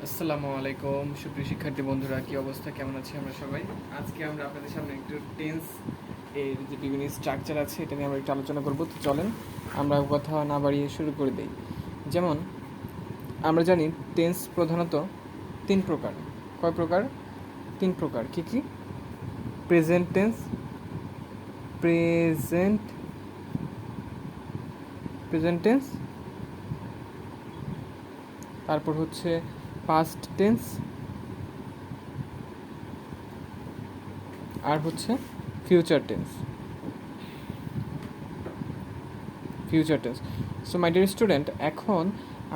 আসসালামু আলাইকুম সুপ্রিয় শিক্ষার্থী বন্ধুরা, কি অবস্থা, কেমন আছি আমরা সবাই? আজকে আমরা আপনাদের সামনে একটু টেন্স এর যে বিভিন্ন স্ট্রাকচার আছে এটা নিয়ে আমরা একটু আলোচনা করব। তো চলেন আমরা কথা না বাড়িয়ে শুরু করে দিই। যেমন আমরা জানি টেন্স প্রধানত তিন প্রকার। কয় প্রকার? তিন প্রকার। কি কি? Present tense, present present tense, তারপর হচ্ছে পাস্ট টেন্স, আর হচ্ছে future tense. So my dear student, এখন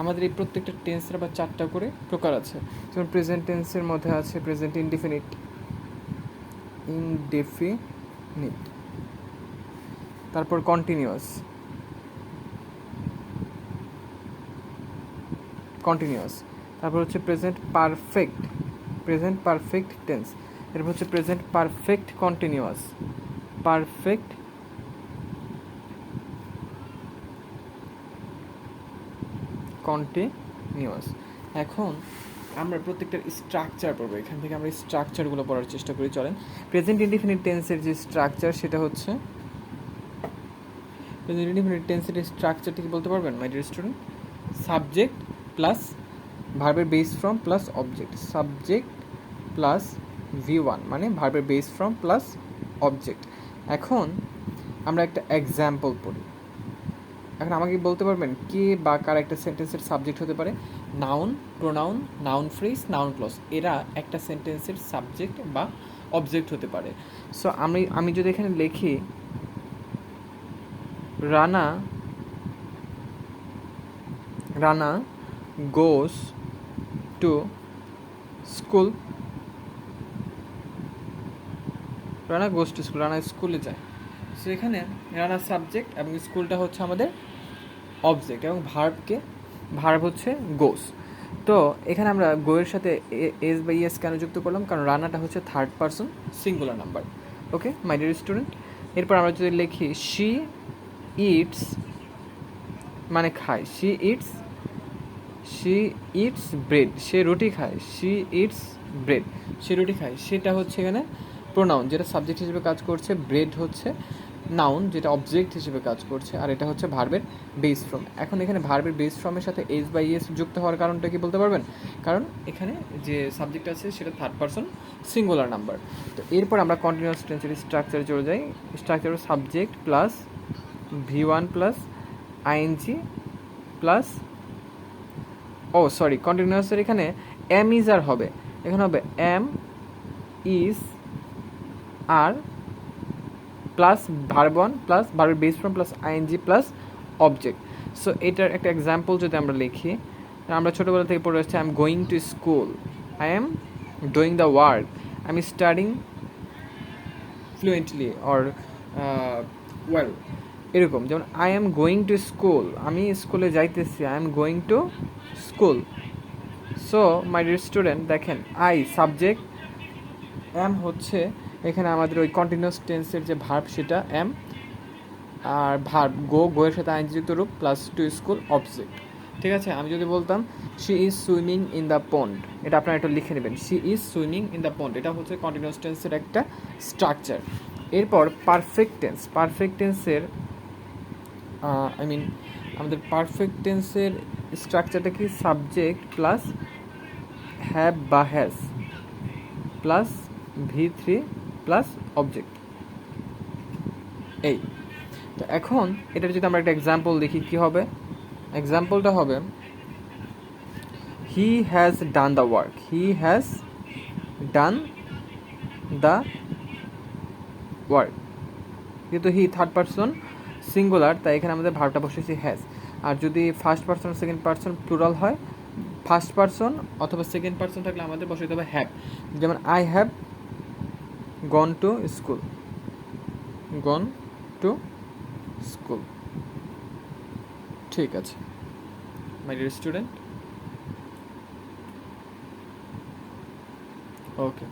আমাদের এই প্রত্যেকটা টেন্সের আবার চারটা করে প্রকার আছে। যেমন প্রেজেন্ট টেন্সের মধ্যে আছে প্রেজেন্ট ইনডিফিনিট, তারপর কন্টিনিউয়াস, তারপর হচ্ছে প্রেজেন্ট পারফেক্ট টেন্স, এরপর হচ্ছে present perfect continuous, perfect continuous. এখন আমরা প্রত্যেকটার স্ট্রাকচার পড়বো। এখান থেকে আমরা স্ট্রাকচারগুলো পড়ার চেষ্টা করি। চলেন, প্রেজেন্ট ইনডিফিনিট টেন্সের যে স্ট্রাকচার সেটা হচ্ছে, প্রেজেন্ট ইনডিফিনিট টেন্সের স্ট্রাকচারটা কি বলতে পারবেন my dear student? Subject plus ভার্বের base form plus object, subject plus V1 মানে ভার্বের বেস ফর্ম প্লাস অবজেক্ট। এখন আমরা একটা এক্সাম্পল পড়ি। এখন আমাকে বলতে পারবেন কে বা কার একটা সেন্টেন্সের সাবজেক্ট হতে পারে? Noun, pronoun, noun phrase, noun clause, এরা একটা সেন্টেন্সের সাবজেক্ট বা অবজেক্ট হতে পারে। সো আমি যদি এখানে লিখি Rana goes to school, Rana স্কুলে যায়। সো এখানে রানা সাবজেক্ট এবং স্কুলটা হচ্ছে আমাদের অবজেক্ট, এবং ভার্ব হচ্ছে গোস। তো এখানে আমরা গোয়ের সাথে এস বা ইএস কেন যুক্ত করলাম? কারণ রানাটা হচ্ছে থার্ড পারসন সিঙ্গুলার নাম্বার। ওকে মাই ডিয়ার স্টুডেন্ট, এরপর আমরা যদি লিখি শি ইটস মানে খায়, শি ইটস ব্রেড, সে রুটি খায়, শি ইটস ব্রেড, সে রুটি খায়, সেটা হচ্ছে এখানে প্রোনাউন যেটা সাবজেক্ট হিসেবে কাজ করছে, ব্রেড হচ্ছে নাউন যেটা অবজেক্ট হিসেবে কাজ করছে, আর এটা হচ্ছে ভার্বের বেস ফর্ম। এখন এখানে ভার্বের বেস ফর্মের সাথে এস বাই এস যুক্ত হওয়ার কারণটা কি বলতে পারবেন? কারণ এখানে যে সাবজেক্ট আছে সেটা থার্ড পারসন সিঙ্গুলার নাম্বার। তো এরপর আমরা কন্টিনিউয়াস টেন্সের স্ট্রাকচারে চলে যাই। Structure subject plus V1 plus ING plus কন্টিনিউয়াসের এখানে এম ইজ আর হবে, এখানে হবে am is are plus verb one plus ভার্বের base form plus ING plus object. So এটার একটা এক্সাম্পল যদি আমরা লিখি, আমরা ছোটোবেলা থেকে পড়ে আসছি I am going to school, I am doing the work, I am studying fluently or well, এরকম। যেমন I am going to school, আমি স্কুলে যাইতেছি, I am going to school. So my dear student, দেখেন আই সাবজেক্ট, এম হচ্ছে এখানে আমাদের ওই কন্টিনিউয়াস টেন্সের যে ভার্ব সেটা এম, আর ভার্ব গোয়ের সাথে আইনযুক্ত রূপ প্লাস টু স্কুল অবজেক্ট। ঠিক আছে, আমি যদি বলতাম she is swimming in the pond, এটা আপনারা একটু লিখে নেবেন, she is swimming in the pond, এটা হচ্ছে কন্টিনিউয়াস টেন্সের একটা স্ট্রাকচার। এরপর পারফেক্ট টেন্সের আমাদের পারফেক্ট টেন্সের স্ট্রাকচারটা কি? সাবজেক্ট প্লাস হ্যাভ বা has plus V3 plus object. এই তো এখন এটার যদি আমরা একটা এক্সাম্পল দেখি কি হবে? এক্সাম্পলটা হবে he has done the work, he has done the work, যেহেতু হি থার্ড পারসন সিঙ্গুলার তাই এখানে আমাদের ভার্বটা বসেছি হ্যাজ। আর যদি first person second person plural হয়, ফার্স্ট পারসন অথবা সেকেন্ড পারসন থাকলে আমাদের বসাইতে হবে হ্যাভ। যেমন I have gone to school, gone to school. ঠিক আছে মাই ডিয়ার স্টুডেন্ট, ওকে।